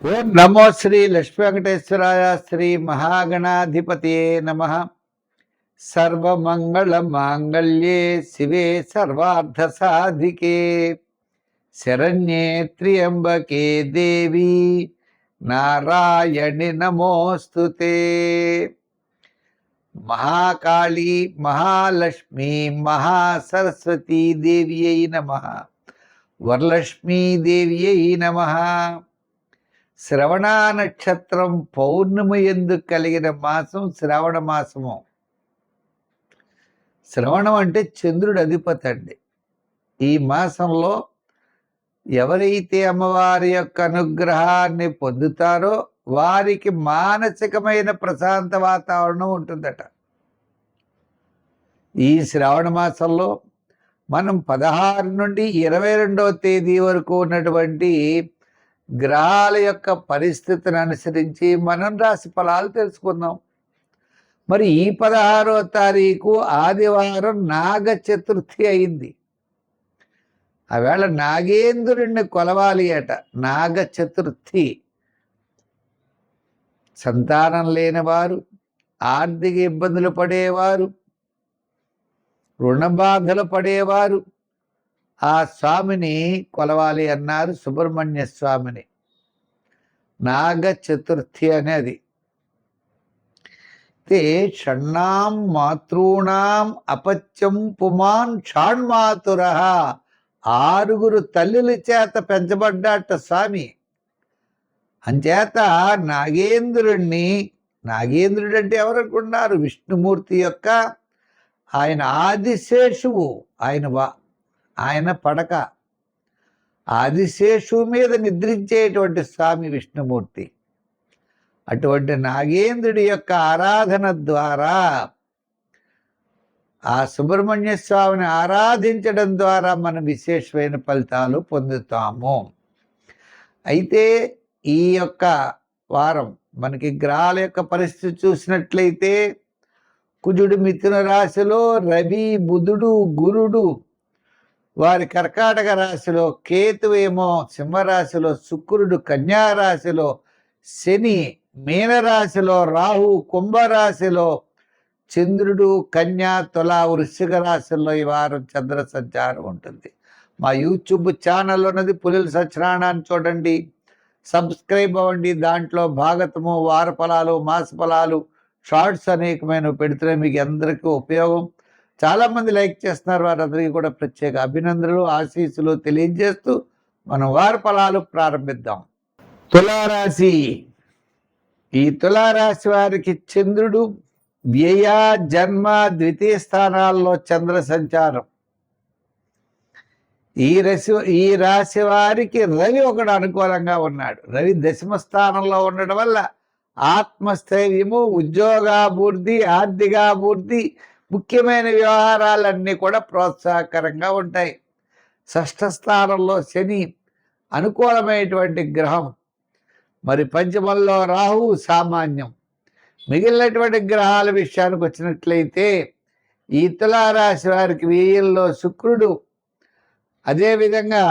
ఓం నమో శ్రీ లక్ష్మీ వెంకటేశ్వరాయ శ్రీ మహాగణాధిపతియే నమః. సర్వమంగళ మాంగళ్యే శివే సర్వార్థ సాధికే శరణ్యే త్ర్యంబకే దేవి నారాయణి నమోస్తుతే. మహాకాళీ మహాలక్ష్మీ మహాసరస్వతీ దేవ్యై నమః. వరలక్ష్మీ దేవ్యై నమః. శ్రవణ నక్షత్రం పౌర్ణమి యందు కలిగిన మాసం శ్రావణ మాసము. శ్రవణం అంటే చంద్రుడి అధిపతి అండి. ఈ మాసంలో ఎవరైతే అమ్మవారి యొక్క అనుగ్రహాన్ని పొందుతారో వారికి మానసికమైన ప్రశాంత వాతావరణం ఉంటుందట. ఈ శ్రావణ మాసంలో మనం 16 నుండి 22వ తేదీ వరకు ఉన్నటువంటి గ్రహాల యొక్క పరిస్థితిని అనుసరించి మనం రాశి ఫలాలు తెలుసుకుందాం. మరి ఈ 16వ తారీఖు ఆదివారం నాగ చతుర్థి అయింది. ఆవేళ నాగేంద్రుడిని కొలవాలి అట. నాగ చతుర్థి. సంతానం లేనివారు, ఆర్థిక ఇబ్బందులు పడేవారు, రుణబాధలు పడేవారు ఆ స్వామిని కొలవాలి అన్నారు. సుబ్రహ్మణ్య స్వామిని. నాగ చతుర్థి అనేది షణ్ణాం మాతృణాం అపత్యం పుమాన్ షాణ్మాతుర. 6 తల్లుల చేత పెంచబడ్డాట స్వామి. అంచేత నాగేంద్రుడిని, నాగేంద్రుడు అంటే ఎవరనుకున్నారు? విష్ణుమూర్తి యొక్క ఆయన ఆదిశేషువు. ఆయన పడక ఆదిశేషువు మీద నిద్రించేటువంటి స్వామి విష్ణుమూర్తి. అటువంటి నాగేంద్రుడి యొక్క ఆరాధన ద్వారా, ఆ సుబ్రహ్మణ్య స్వామిని ఆరాధించడం ద్వారా మనం విశేషమైన ఫలితాలు పొందుతాము. అయితే ఈ యొక్క వారం మనకి గ్రహాల యొక్క పరిస్థితి చూసినట్లయితే కుజుడు మిథున రాశిలో, రవి బుధుడు గురుడు వారి కర్కాటక రాశిలో, కేతువేమో సింహరాశిలో, శుక్రుడు కన్యారాశిలో, శని మీనరాశిలో, రాహు కుంభరాశిలో, చంద్రుడు కన్యా తుల వృశ్చిక రాశిలో ఈ వారం చంద్ర సంచారం ఉంటుంది. మా యూట్యూబ్ ఛానల్ ఉన్నది పులిల సత్యనారాయణ చూడండి, సబ్స్క్రైబ్ అవ్వండి. దాంట్లో భాగతము, వార ఫలాలు, మాస ఫలాలు, షార్ట్స్ అనేకమైన పెడుతున్నాయి. మీకు అందరికీ ఉపయోగం. చాలామంది లైక్ చేస్తున్నారు. వారందరికీ కూడా ప్రత్యేక అభినందనలు, ఆశీస్సులు తెలియజేస్తూ మనం వార ఫలాలు ప్రారంభిద్దాం. తులారాశి. ఈ తులారాశి వారికి చంద్రుడు వ్యయ, జన్మ, ద్వితీయ స్థానాల్లో చంద్ర సంచారం. ఈ రాశి వారికి రవి ఒకడు అనుకూలంగా ఉన్నాడు. రవి దశమ స్థానంలో ఉండడం వల్ల ఆత్మస్థైర్యము, ఉద్యోగాభివృద్ధి, ఆర్థికాభివృద్ధి, ముఖ్యమైన వ్యవహారాలన్నీ కూడా ప్రోత్సాహకరంగా ఉంటాయి. షష్ఠ స్థానంలో శని అనుకూలమైనటువంటి గ్రహం. మరి పంచమంలో రాహువు సామాన్యం. మిగిలినటువంటి గ్రహాల విషయానికి వచ్చినట్లయితే ఈ తులారాశి వారికి వ్యయంలో శుక్రుడు, అదేవిధంగా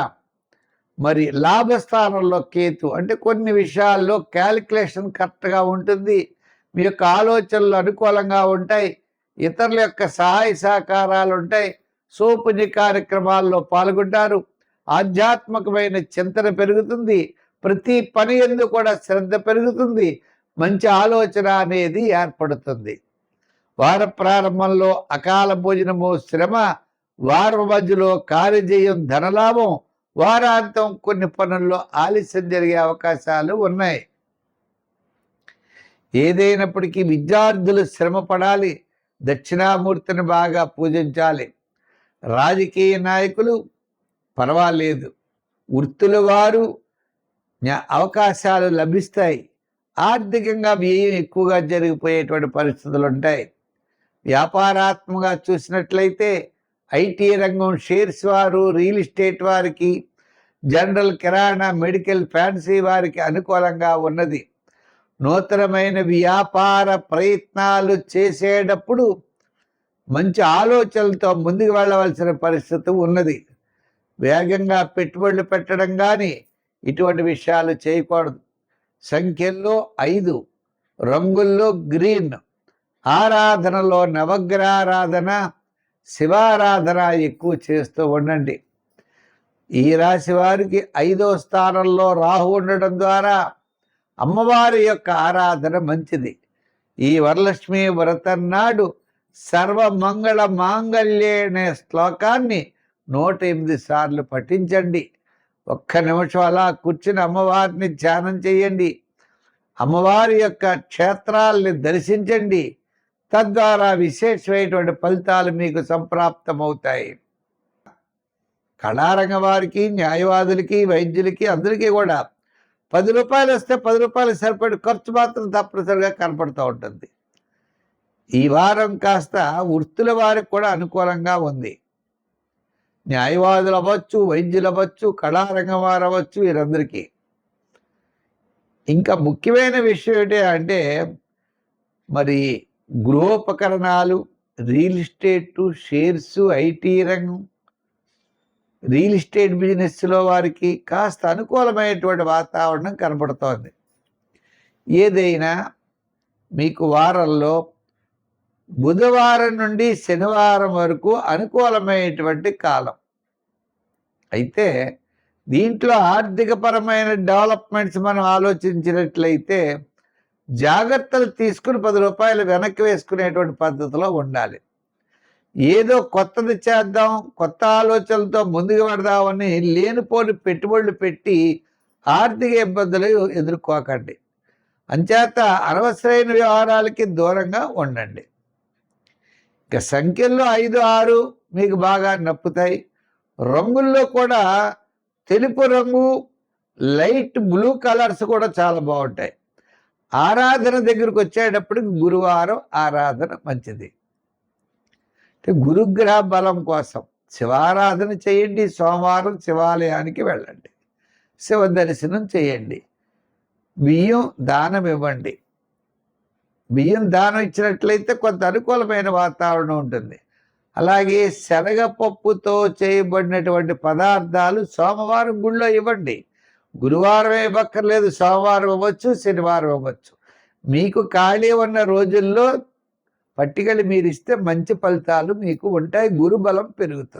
మరి లాభస్థానంలో కేతు. అంటే కొన్ని విషయాల్లో క్యాలిక్యులేషన్ కరెక్ట్గా ఉంటుంది. మీ యొక్క ఆలోచనలు అనుకూలంగా ఉంటాయి. ఇతరుల యొక్క సహాయ సహకారాలు ఉంటాయి. సోపుణ్య కార్యక్రమాల్లో పాల్గొంటారు. ఆధ్యాత్మికమైన చింతన పెరుగుతుంది. ప్రతి పని యందు కూడా శ్రద్ధ పెరుగుతుంది. మంచి ఆలోచన అనేది ఏర్పడుతుంది. వార ప్రారంభంలో అకాల భోజనము, శ్రమ, వారం మధ్యలో కార్యజయం, ధనలాభం, వారాంతం కొన్ని పనుల్లో ఆలస్యం జరిగే అవకాశాలు ఉన్నాయి. ఏదైనప్పటికీ విద్యార్థులు శ్రమ పడాలి. దక్షిణామూర్తిని బాగా పూజించాలి. రాజకీయ నాయకులు పర్వాలేదు. వృత్తుల వారు అవకాశాలు లభిస్తాయి. ఆర్థికంగా వ్యయం ఎక్కువగా జరిగిపోయేటువంటి పరిస్థితులు ఉంటాయి. వ్యాపారాత్మకంగా చూసినట్లయితే ఐటీ రంగం, షేర్స్ వారు, రియల్ ఎస్టేట్ వారికి, జనరల్ కిరాణా, మెడికల్, ఫ్యాన్సీ వారికి అనుకూలంగా ఉన్నది. నూతనమైన వ్యాపార ప్రయత్నాలు చేసేటప్పుడు మంచి ఆలోచనలతో ముందుకు వెళ్ళవలసిన పరిస్థితి ఉన్నది. వేగంగా పెట్టుబడులు పెట్టడం కానీ ఇటువంటి విషయాలు చేయకూడదు. సంఖ్యల్లో 5, రంగుల్లో గ్రీన్, ఆరాధనలో నవగ్రహారాధన, శివారాధన ఎక్కువ చేస్తూ ఉండండి. ఈ రాశి వారికి 5వ స్థానంలో రాహు ఉండడం ద్వారా అమ్మవారి యొక్క ఆరాధన మంచిది. ఈ వరలక్ష్మి వ్రతం నాడు సర్వమంగళ మాంగళ్యే అనే శ్లోకాన్ని 108 సార్లు పఠించండి. ఒక్క నిమిషం అలా కూర్చుని అమ్మవారిని ధ్యానం చేయండి. అమ్మవారి యొక్క క్షేత్రాల్ని దర్శించండి. తద్వారా విశేషమైనటువంటి ఫలితాలు మీకు సంప్రాప్తమవుతాయి. కళారంగ వారికి, న్యాయవాదులకి, వైద్యులకి అందరికీ కూడా 10 రూపాయలు వస్తే 10 రూపాయలు సరిపడి ఖర్చు మాత్రం తప్పనిసరిగా కనపడుతూ ఉంటుంది. ఈ వారం కాస్త వృత్తుల వారికి కూడా అనుకూలంగా ఉంది. న్యాయవాదులు అవ్వచ్చు, వైద్యులు అవ్వచ్చు, కళారంగం వారు అవ్వచ్చు, వీరందరికీ. ఇంకా ముఖ్యమైన విషయం ఏంటి అంటే మరి గృహోపకరణాలు, రియల్ ఎస్టేటు, షేర్సు, ఐటీ రంగం, రియల్ ఎస్టేట్ బిజినెస్లో వారికి కాస్త అనుకూలమైనటువంటి వాతావరణం కనపడుతోంది. ఏదైనా మీకు వారంలో బుధవారం నుండి శనివారం వరకు అనుకూలమైనటువంటి కాలం. అయితే దీంట్లో ఆర్థికపరమైన డెవలప్మెంట్స్ మనం ఆలోచించినట్లయితే జాగ్రత్తలు తీసుకుని 10 రూపాయలు వెనక్కి వేసుకునేటువంటి పద్ధతిలో ఉండాలి. ఏదో కొత్తది చేద్దాం, కొత్త ఆలోచనలతో ముందుకు పడదామని లేనిపోని పెట్టుబడులు పెట్టి ఆర్థిక ఇబ్బందులు ఎదుర్కోకండి. అంచేత అనవసరమైన వ్యవహారాలకి దూరంగా ఉండండి. ఇక సంఖ్యల్లో 5, 6 మీకు బాగా నప్పుతాయి. రంగుల్లో కూడా తెలుపు రంగు, లైట్ బ్లూ కలర్స్ కూడా చాలా బాగుంటాయి. ఆరాధన దగ్గరకు వచ్చేటప్పటికి గురువారం ఆరాధన మంచిది. గురుగ్రహ బలం కోసం శివారాధన చేయండి. సోమవారం శివాలయానికి వెళ్ళండి, శివ దర్శనం చేయండి, బియ్యం దానం ఇవ్వండి. బియ్యం దానం ఇచ్చినట్లయితే కొంత అనుకూలమైన వాతావరణం ఉంటుంది. అలాగే శనగపప్పుతో చేయబడినటువంటి పదార్థాలు సోమవారం గుళ్ళో ఇవ్వండి. గురువారం ఇవ్వక్కర్లేదు, సోమవారం ఇవ్వచ్చు, శనివారం ఇవ్వచ్చు. మీకు ఖాళీ ఉన్న రోజుల్లో పట్టికలు మీరు ఇస్తే మంచి ఫలితాలు మీకు ఉంటాయి. గురుబలం పెరుగుతుంది.